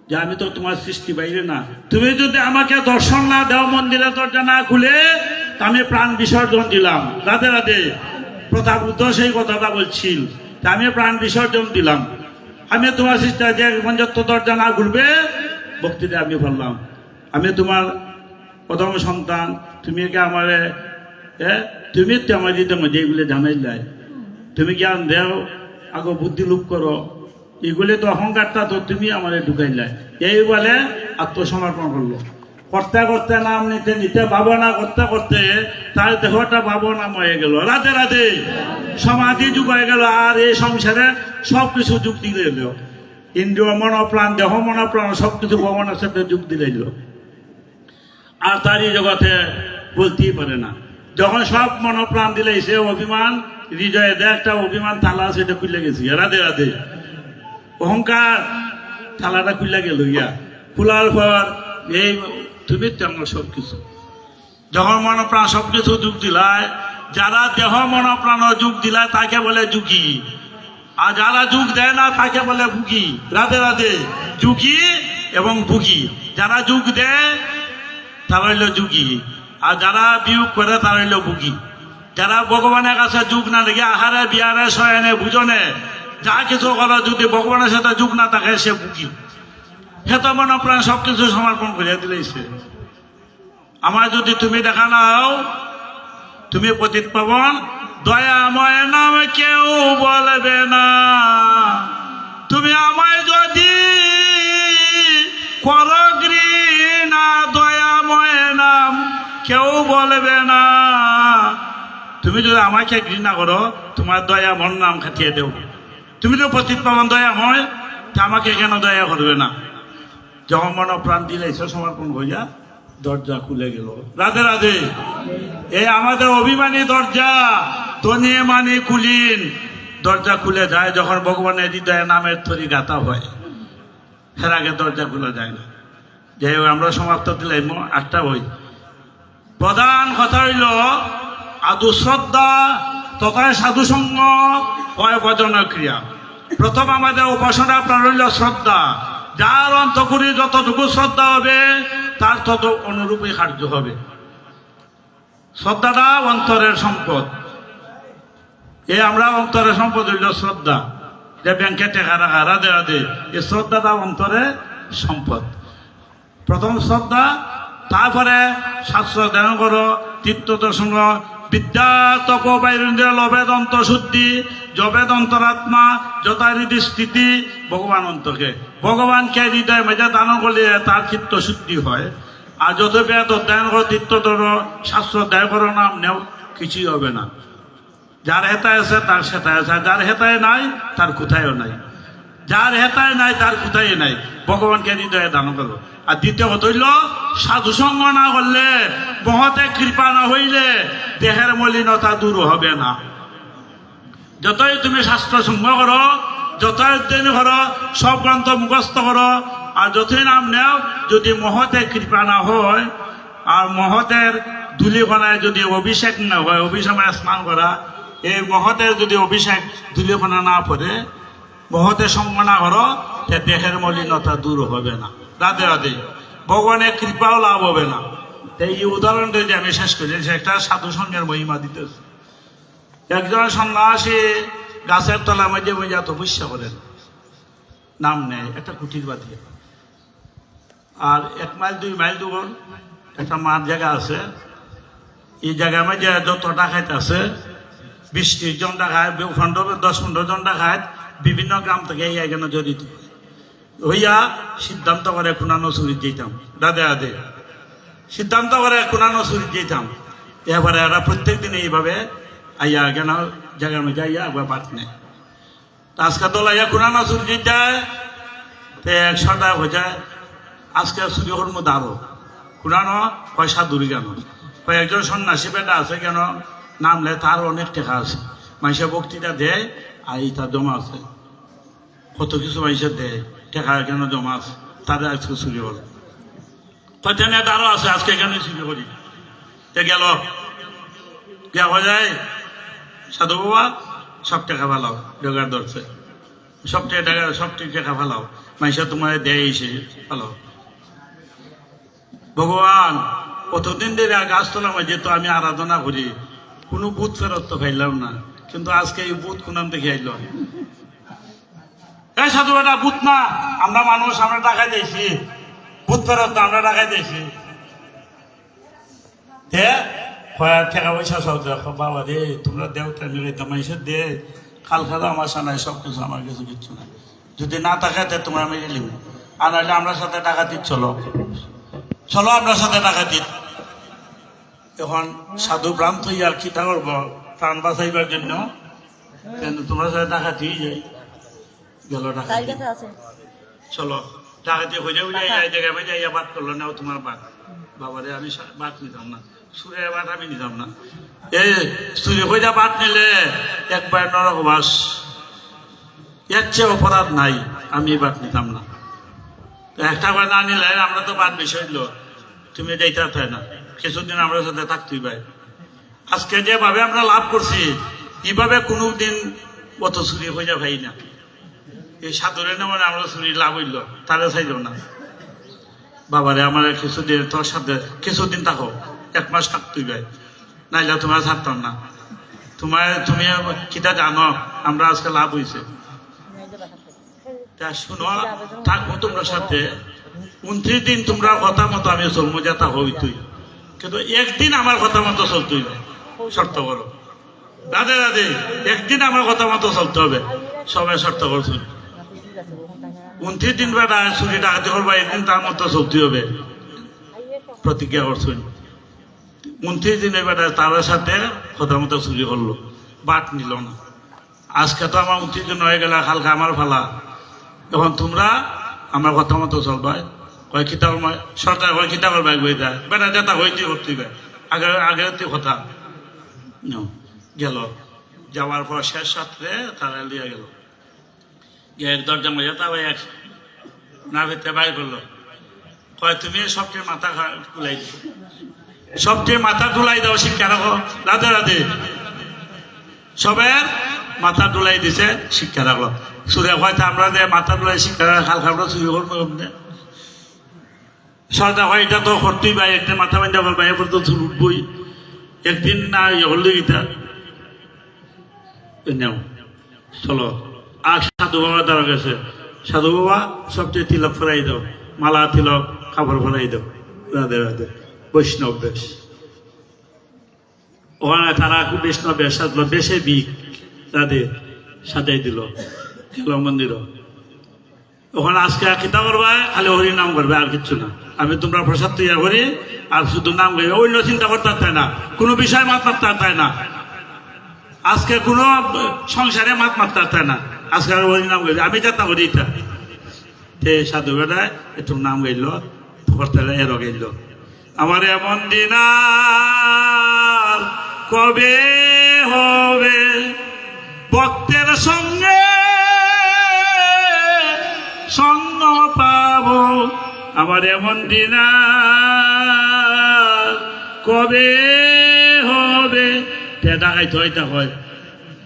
যে আমি তো তোমার সৃষ্টি বাইরে না। তুমি যদি আমাকে দর্শন না দাও, মন্দিরে দরজা না খুলে, আমি প্রাণ বিসর্জন দিলাম। রাধে রাধে। প্রতাপবুদ্ধ সেই কথাটা বলছিল, আমি প্রাণ বিসর্জন দিলাম। আমি তোমার সৃষ্টি, যে যত দরজা না খুলবে, ভক্তিতে আমি বললাম আমি তোমার প্রথম সন্তান, তুমি কি আমারে তুমি তো আমার দিতে মধ্যে এগুলো জানাই যায়, তুমি জ্ঞান দেও, আগো বুদ্ধি লোপ করো, এগুলি তো অহংকারটা তো তুমি আমার ঢুকাইলাই। এই বলে আত্মসমর্পণ করলো। করতে করতে নাম নিতে নিতে ভাবনা করতে করতে তার দেহটা ভাবনাম হয়ে গেল। রাধে রাধে। সমাধি যুগ হয়ে গেল। আর এই সংসারে সবকিছু যুগ দিলে এলো, ইন্দ্রিয় মনোপ্রাণ, দেহ মনোপ্রাণ সবকিছু ভগবানের সাথে যুগ দিলে এলো। আর তারই জগতে বলতেই পারে না। যখন সব মনোপ্রাণ দিলে সে অভিমান হৃদয়ে দেয়, একটা অভিমান তালা সেটা খুলে গেছি। রাধে রাধে। অহংকার তালাটা খুলে গেল, ইয়া খোলার পর এই তুমি তেমন সবকিছু, যখন মনোপ্রাণ সবকিছু যুগ দিলায়, যারা দেহ মনোপ্রাণ যুগ দিলায় তাকে বলে যুগী, আর যারা যুগ দেয় না তাকে বলে ভুগি। রাধে রাধে। যুগী এবং ভুগি। যারা যোগ দেয় তারা হইল যোগী, আর যারা বিয়োগ করে তারা হইল ভুগি। যারা ভগবানের কাছে যোগ না দেখে আহারে বিহারে শয়নে ভোজনে যা কিছু করে, যদি ভগবানের সাথে যোগ না থাকে সে ভুগি। সে তো মনে প্রাণ সবকিছু সমর্পণ করিয়া দিলেছে। আমার যদি তুমি দেখা নাও, তুমি পতিত পাবন দয়াময় নাম কেউ বলবে না। তুমি আমায় যদি করো ঘৃণা, দয়াময় নাম কেউ বলবে না। তুমি যদি আমাকে ঘৃণা করো, তোমার দয়াময় নাম খাটিয়ে দেব। তুমি তো পতিত পাবন দয়াময়, তা আমাকে কেন দয়া করবে না? যখন মন প্রাণ দিলেছ সমর্পণ হইয়া দরজা খুলে গেল। রাধে রাধে। এই আমাদের অভিমানী দরজা তনিয়ে মানি কুলিন দরজা খুলে যায় যখন ভগবানের হৃদয়ে নামের তরি গাথা হয়, এর আগে দরজা খুলে যায় না। যাই হোক, আমরা সমাপ্ত দিলাম 8টা বই। প্রধান কথা হইল আদু শ্রদ্ধা তথা সাধুসঙ্গ হয় ভজন ক্রিয়া। প্রথম আমাদের উপাসনা প্রাণ হইল শ্রদ্ধা। যার অন্তঃকরি যতটুকু শ্রদ্ধা হবে তার তত অনুরূপই কার্য হবে। শ্রদ্ধাটা অন্তরের সম্পদ। আমরা অন্তরের সম্পদ হইল শ্রদ্ধা, যে ব্যাংকে টেকা রাখা। রাধে রাধে। এই শ্রদ্ধাটা অন্তরে সম্পদ। প্রথম শ্রদ্ধা, তারপরে শাস্ত্র ধ্যান করো, তীর্থ দর্শন, বিদ্যা তপ বাইরেন্দ্র লবেদন্ত শুদ্ধি, জবেদন্তরাত্মা যথারীতি স্থিতি ভগবান অন্তকে। ভগবানকে হৃদয় মেজা দান করলে তার চিত্ত শুদ্ধি হয়। আর যত বেদ অধ্যয়ন করো, তীর্থ ধরো, শাস্ত্র অধ্যায় করো, নাম নেও, কিছুই হবে না। যার হেতায় আছে তার সেতায় আছে, যার হেতায় নাই তার কোথায়ও নাই। যার হেতায় নাই তার কোথায় নাই। ভগবানকে হৃদয়ে দান করো। আর দ্বিতীয় কথা হইল সাধুসঙ্গ না করলে, মহতে কৃপা না হইলে দেহের মলিনতা দূর হবে না। যতই তুমি শাস্ত্র সঙ্গ করো, যতই অধ্যয়ন করো, সব গ্রন্থ মুখস্থ করো, আর যতই নাম নেও, যদি মহতে কৃপা না হয় আর মহতের ধুলিকণায় যদি অভিষেক না হয়, অভিসময়ে স্নান করা, এই মহতের যদি অভিষেক ধুলিকণা না পড়ে, মহতের সঙ্গ না করো, দেহের মলিনতা দূর হবে না। রাধে রাধে। ভগবানের কৃপাও লাভ হবে না। এই উদাহরণটা যে আমি শেষ করি, একটা সাধু সঙ্গের মহিমা দিতেছে। একজন সন্ন্যাসী গাছের তলা মাঝে মাঝে তপস্যা করেন, নাম নেয় একটা কুটির বাঁধিয়ে। আর 1 মাইল 2 মাইল দূর একটা মাঠ জায়গা আছে। এই জায়গার মাঝে যত ডাকাত আছে, 20-30 জন ডাকাত, 10-15 জন ডাকাত বিভিন্ন গ্রাম থেকে এই এখানে জড়িত হইয়া সিদ্ধান্ত করে খুনানো চুরি যেতাম। রাধে রাধে। সিদ্ধান্ত করে খুনানো চুরি যেতাম। এবারে এরা প্রত্যেক দিন এইভাবে আইয়া কেন জায়গার মধ্যে আইয়া একবার বাদ নেয়। আজকে দলাইয়া খুনানো চুরি যায়, 100 টাকা হয়ে যায়। আজকে চুরি হর মধ্যে আরো খুনানো পয়সা দূরে কেন, একজন সন্ন্যাসী বেটা আছে কেন, নামলে তার অনেক টাকা আছে, মানুষের বক্তৃতা দেয়, আর এটা জমা আছে, কত কিছু মানুষের দেয়, টাকা কেন জমা আছে, তাদের আজকে চুরি হল। কয়টা আরো আছে, আজকে কেন চুরি করি। গেল হয়ে যায়, সাধু বাবা সব টাকা ফালাও, জোগাড় ধরছে, সব টাকা ফালাও, মানুষের তোমার দেয় এসে ফালাও। ভগবান কতদিন ধরে গাছতলা মাঝে তো আমি আরাধনা করি, কোনো বুথ ফেরত তো খাইলাম না, কিন্তু আজকে এই বুথ কোনাম দেখে আইল। এই সাধু বেটা বুথ না, আমরা মানুষ, আমরা টাকা দিয়েছি, বুথ ফেরত না, আমরা টাকা দিয়েছি। টাকা পয়সা সব দেখো বাবা রে, তোমরা দেওতা মিলে মানুষের দে, খাল খাদা আমার সানাই সব কিছু, আমার কিছু কিচ্ছু না। যদি না টাকাতে তোমরা মেরে নিব, আর নাহলে আমরা সাথে টাকা দিচ্ছ, চলো আপনার সাথে টাকা দিন। এখন সাধু ভ্রান্ত হইয়া কি তা করবো, প্রাণ বাঁচাইবার জন্য, কিন্তু তোমার সাথে টাকা দিয়ে যাই গেল, টাকা চলো টাকা দিয়ে হয়ে যাবে, এই জায়গায় যাইয়া বাদ করলো না, তোমার বাদ। বাবারে আমি বাদ নিতাম না, সুরে বাদ আমি নিতাম না। এই সুরে হয়ে যা বাদ নিলে একবার নরকবাস, এর চেয়ে অপরাধ নাই, আমি বাদ নিতাম না। একটা বার না নিলে আমরা তো বাদ বেশি হইল, তুমি যাইতে চাই না, কিছুদিন আমরা সাথে থাকতেই পাই। আজকে যেভাবে আমরা লাভ করছি, এইভাবে কোনোদিন অত চুরি হয়ে যা ভাই না। এই সাধুরে মানে আমরা চুরি লাভ হইল, তারা চাইল না। বাবারে আমার কিছুদিন তোর সাথে কিছুদিন থাকো, 1 মাস থাকতেই ভাই, নাইলে তোমার ছাড়তাম না। তুমি কিটা জানো আমরা আজকে লাভ হয়েছে, তা শুনো থাকবো তোমার সাথে 29 দিন তোমরা কথা মতো আমি চলবো, যেটা হইতই, কিন্তু একদিন আমার কথা মতো চলতেই না, শর্ত করো। রাধে রাধে, একদিন আমার কথা মতো চলতে হবে, সবাই শর্ত করছো। 29 দিন বেড়া চুরি ডাকাতি করবা, একদিন তার মতো চলতে হবে, প্রতিজ্ঞা করছেন। 29 দিনের বেড়া তার সাথে কথা মতো চুরি করলো, বাট নিল না। আজকে তো আমার 29 দিন হয়ে গেল, কালকে আমার ফালা। এখন তোমরা আমার কথা মতো চলবা, কয় কিতাব সরকার কয় কিতাবের বাইক বই দেয়, বেটা যেটা হইতে করতে আগের কথা গেল। যাওয়ার পর শেষ রাত্রে তারা লিয়ে গেল, এক দরজা মজা তা এক না ভেতরে বাইর করলো, কয় তুমি সবচেয়ে মাথা তুলাই দিও, সবচেয়ে মাথা তুলাই দাও, শিক্ষা রাখো। রাধে রাধে, সবের মাথা তুলাই দিছে, শিক্ষা রাখলো। সুরে হয়তো আমরা যে মাথা তুলাই শিক্ষা খালকা আমরা চুরি করবো, সরকার হয় এটা তো করতেই ভাই, একটা মাথা বান্ধা করবা, এরপর তো চুল উঠবই, একদিন না হলে গীতা নেও চলো। আর সাধু বাবা দ্বারা গেছে, সাধু বাবা সবচেয়ে তিলক ফেরাই দাও, মালা তিলক কাপড় ফেরাই দাও। রাধে রাধে, বৈষ্ণব বেশ, ওখানে তারা খুব বৈষ্ণব বেশ সাজলো, বেশে বিক রাধে সাজাই দিল, গেল মন্দির। ওখানে আজকে কিতা করবা, খালি হরি নাম করবে, আর কিচ্ছু না। আমি তোমরা প্রসাদ তৈরি করি আর শুধু নাম গাইবে, অন্য চিন্তা করতে চায় না, কোনো বিষয় মাত মারতে চায় না, আজকে কোনো সংসারে মাত মারতে চায় না, আজকে হরি নাম গাইবে। আমি যাতা করি এটা সাধু বেড়ায় একটু নাম গাইল, করতে এরও গাইল। আমার এমন দিন আর কবে হবে, ভক্তের সঙ্গে সঙ্গ পাবো, আমার এমন দিন কবে হবে। ডাকাইতে হইতা হয়,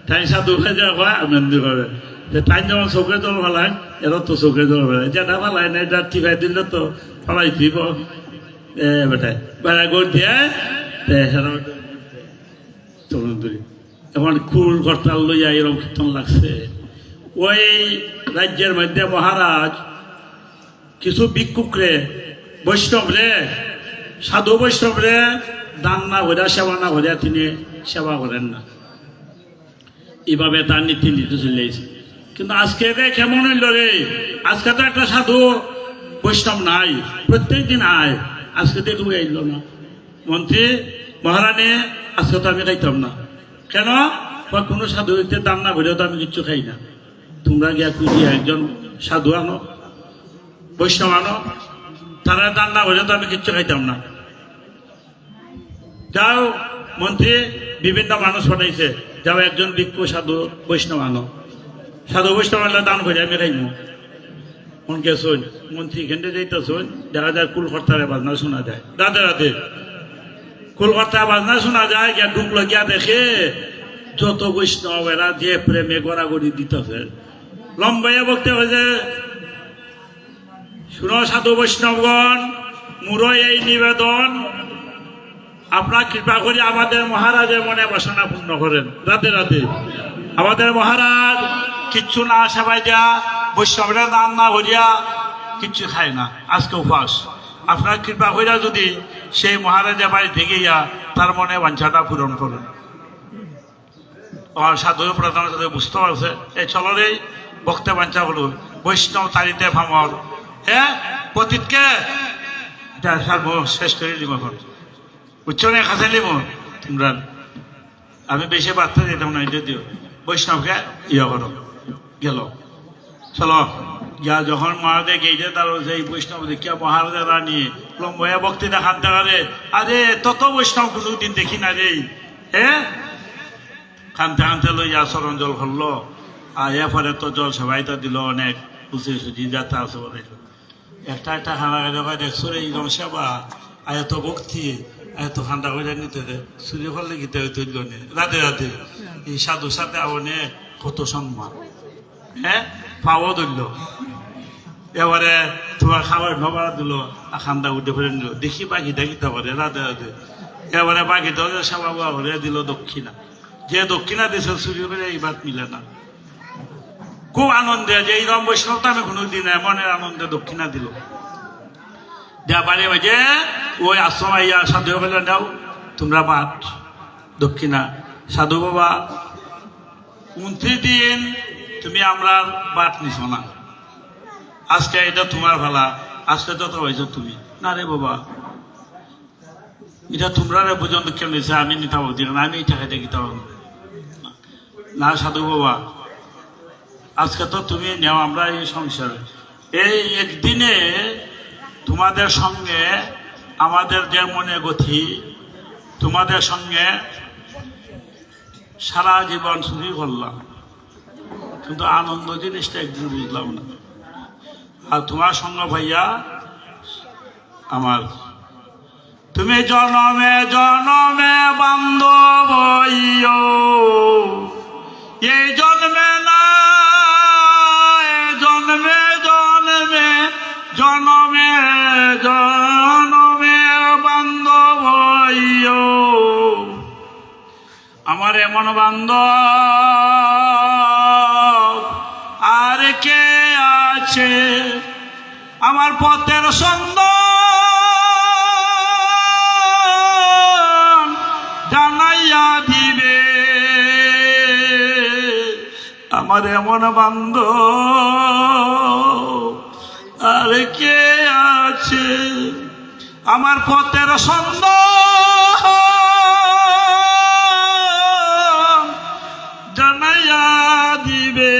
তাই সাধু খাইতে হয় আনন্দি করে, তাই যেমন চোখে জল ফেলায়, এরা তো চোখে জল ফেলায়, যেটা ফেলায় না এটা টিকাই দিলে তো ফেলাই দিব বেটায় বেড়া গড় দিয়ে এখন কুল করতাল লইয়া এরকম কীর্তন লাগছে। ওই রাজ্যের মধ্যে মহারাজ কিছু ভিক্ষুকরে বৈষ্ণবরে সাধু বৈষ্ণবরে দান না ভরিয়া সেবা না ভরিয়া তিনি সেবা করেন না, এইভাবে তার নীতি নীতি চলেছে। কিন্তু আজকে রে কেমন হইল রে, আজকে তো একটা সাধু বৈষ্ণব নাই, প্রত্যেক দিন আয়, আজকে তো একটু গাইল না। মন্ত্রী মহারানী আজকে তো আমি খাইতাম না, কেন? কোনো সাধু হইতে দান না ভরিয়া তো আমি কিচ্ছু খাই না। তোমরা গিয়া খুঁজিয়া একজন সাধু আনো, বৈষ্ণব আনো, তারা দান না ভরিয়া তো আমি কিচ্ছু খাইতাম না। যাও মন্ত্রী বিভিন্ন মানুষ পাঠাইছে, যাও একজন ভিক্ষু সাধু বৈষ্ণব আনো, সাধু বৈষ্ণব আনলে দান করে আমি খাইমু। মনকে শোন, মন্ত্রী কেন্দ্রে যাইতে শোন, দেখা যায় কুলকর্তারে বাজনা শোনা যায়। রাধে রাধে, কুলকর্তার বাজনা শোনা যায়, গিয়া ঢুকলো, গিয়া দেখে যত বৈষ্ণব এরা যে প্রেমে গড়াগড়ি দিতেছে, লম্বাইয়া বলতে হয়েছে, শুনো সাধু বৈষ্ণবগণ, মুরো এই নিবেদন, আপনার কৃপা করে আমাদের মহারাজের মনে বাসনা পূর্ণ করেন। রাধে রাধে, আমাদের মহারাজ কিচ্ছু না সেবাই দেয়া, বৈষ্ণবরা দান না ভরিয়া কিচ্ছু খায় না, আজকে উপাস। আপনার কৃপা করে যদি সেই মহারাজের বাড়ি থেকে গিয়া তার মনে বাঞ্ছাটা পূরণ করেন। সাধু প্রধান সাথে বুঝতে পারছে, এই চলরে বক্তে বাঞ্ছা হলো বৈষ্ণব তারিতে ভামর, হ্যাঁ পতিতকে শেষ করে দিব। এখন উচ্চনে খাঁচে নিব তোমরা, আমি বেশি বার্তা দিতাম না, যদিও বৈষ্ণবকে ইয়ে করো। গেল চলো গিয়া যখন মহারাজে গেইতে তার সেই বৈষ্ণব দেখিয়া মহারাজা রানী লম্বয়া ভক্তি দেখান দেখারে, আরে তত বৈষ্ণব কোনোদিন দেখি না রে, হ্যাঁ কানতে কানতে লইয়া চরণ জল করলো, আর এরপরে তো জল সবাই তো দিল, অনেক বুঝে সুঝি যাত্রা আছে বলে একটা একটা খানা খাই দেখছো রে এইরকম সেবা, আর এত ভক্তি, এত ঠান্ডা করে নিতে দে চুরি করলে গীতে তৈল নে। রাধে রাধে, এই সাধুর সাথে আবনে কত সম্মান, হ্যাঁ পাওয়া ধরল এবারে তোমার খাবার নবার দিল খান্দা উঠে ফেলে নিল দেখি বাকি দেখিতে পারে রাতে রাতে এবারে বাকি দরজা সাবা হরে দিল দক্ষিণা যে দক্ষিণা দিছে চুরি করে এই বাদ মিলে না খুব আনন্দে যে এই রম বৈষ্ণবতা আমি কোনোদিন মনের আনন্দে দক্ষিণা দিল দেয়া বাড়ি বাজে ওই আশ্রম আইয়া সাধু বলে দাও তোমরা বাদ দক্ষিণা সাধু বাবা 29 দিন তুমি আমরা বাদ নিছ না আজকে এটা তোমার ভালা আজকে তো হয়েছ তুমি না রে বাবা এটা তোমরা পর্যন্ত কেন নিছে আমি নিতে পারবো না আমি এই টাকা দেখিতে পারবো না সাধু বাবা আজকে তো তুমি নেও আমরা এই সংসারে এই একদিনে তোমাদের সঙ্গে আমাদের যে মনে গতি তোমাদের সঙ্গে সারা জীবন চুরি করলাম কিন্তু আনন্দ জিনিসটা একদিন বুঝলাম না আর তোমার সঙ্গে ভাইয়া আমার তুমি জনমে জনমে বান্ধব এই জন্মে না জন্মে জন্মে জনমে জনমে বান্ধব আমার এমন বান্ধব আর কে আছে আমার পথের সন্ধান জানাইয়া দিবে আমার এমন বান্ধব আর কে আছে আমার পথের সন্ধান জানাইয়া দিবে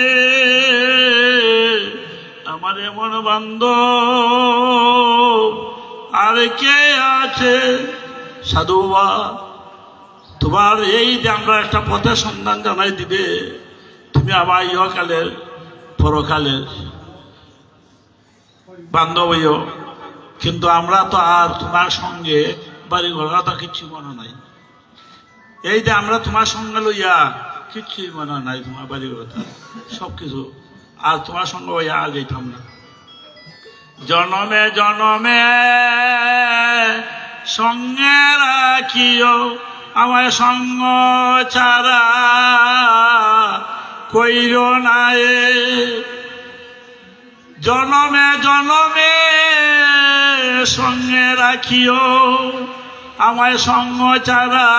আমার এমন বান্ধব আর কে আছে সাধু বাবা তোমার এই যে আমরা একটা পথের সন্ধান জানাই দিবে তুমি আবার ইহকালের পরকালের বান্ধব হইও কিন্তু আমরা তো আর তোমার সঙ্গে বাড়ি ঘর কথা কিচ্ছু মনে নাই এই যে আমরা তোমার সঙ্গে লইয়া কিচ্ছুই মনে নাই তোমার বাড়ি কথা সবকিছু আর তোমার সঙ্গে ওই আর যেতাম না জনমে জনমে সঙ্গে রাখিও আমার সঙ্গ ছাড়া কইর নাই জনমে জনমে সঙ্গে রাখিও আমায় সঙ্গ ছাড়া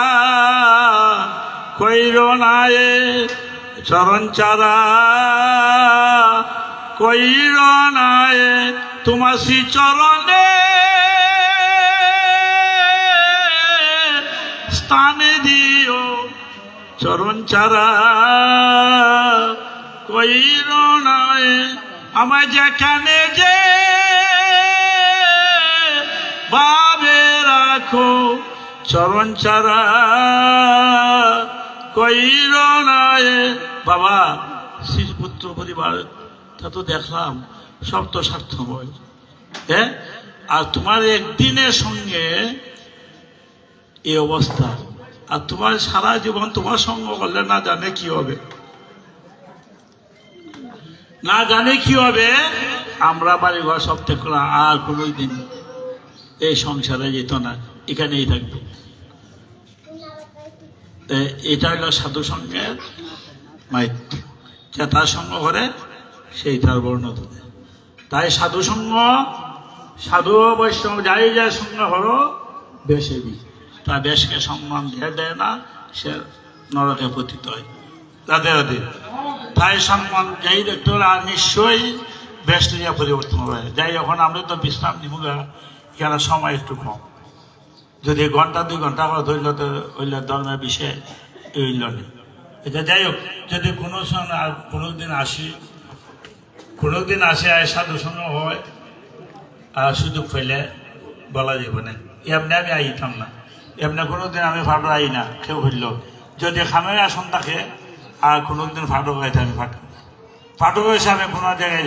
কইর নাই চরণ চারা কইর নাই তোমার শ্রী চরণে স্থানে দিও চরণ চারা কইর নাই আমায় যেখানে যে ভাবে রাখো চরণ চারা কইর নাই বাবা শ্রীপুত্র পরিবার তা তো দেখলাম সব তো স্বার্থময় হ্যাঁ আর তোমার একদিনের সঙ্গে এই অবস্থা আর তোমার সারা জীবন তোমার সঙ্গ করলে না জানে কি হবে না জানে কি হবে আমরা বাড়ি ঘর সব ত্যাগ করলাম আর কোনোই দিন এই সংসারে যেত না এখানেই থাকবো এটা হলো সাধু সঙ্গের মাইত্য যে তার সঙ্গ করে সেই তার বর্ণ ধরে তাই সাধু সঙ্গ সাধু বৈষ্ণব যাই যার সঙ্গে হলো বেশে বি তা বেশকে সম্মান দেয় না সে নরকে পতিত হয় রাধে রাধে তাই সম্মান যাই দেখতে হলে আর নিশ্চয়ই বেশ নিয়ে পরিবর্তন হবে যাই এখন আমরা তো বিশ্রাম নিব এখানে সময় একটু কম যদি ঘন্টা 2 ঘন্টা করে ধরল তো হইলে ধর্মের বিষয়ে হইল না এটা যাই হোক যদি কোনো সময় আর কোনোদিন আসে সাধু সঙ্গ হয় আর সুযোগ পেলে বলা যাবে না এমনি আমি আইতাম না এমনি কোনোদিন আমি ফাটো আই না কেউ হইল যদি খামের আসন থাকে আর কোনোদিন ফাটো হইতে আমি ফাটো হয়েছে আমি কোনো জায়গায় যাই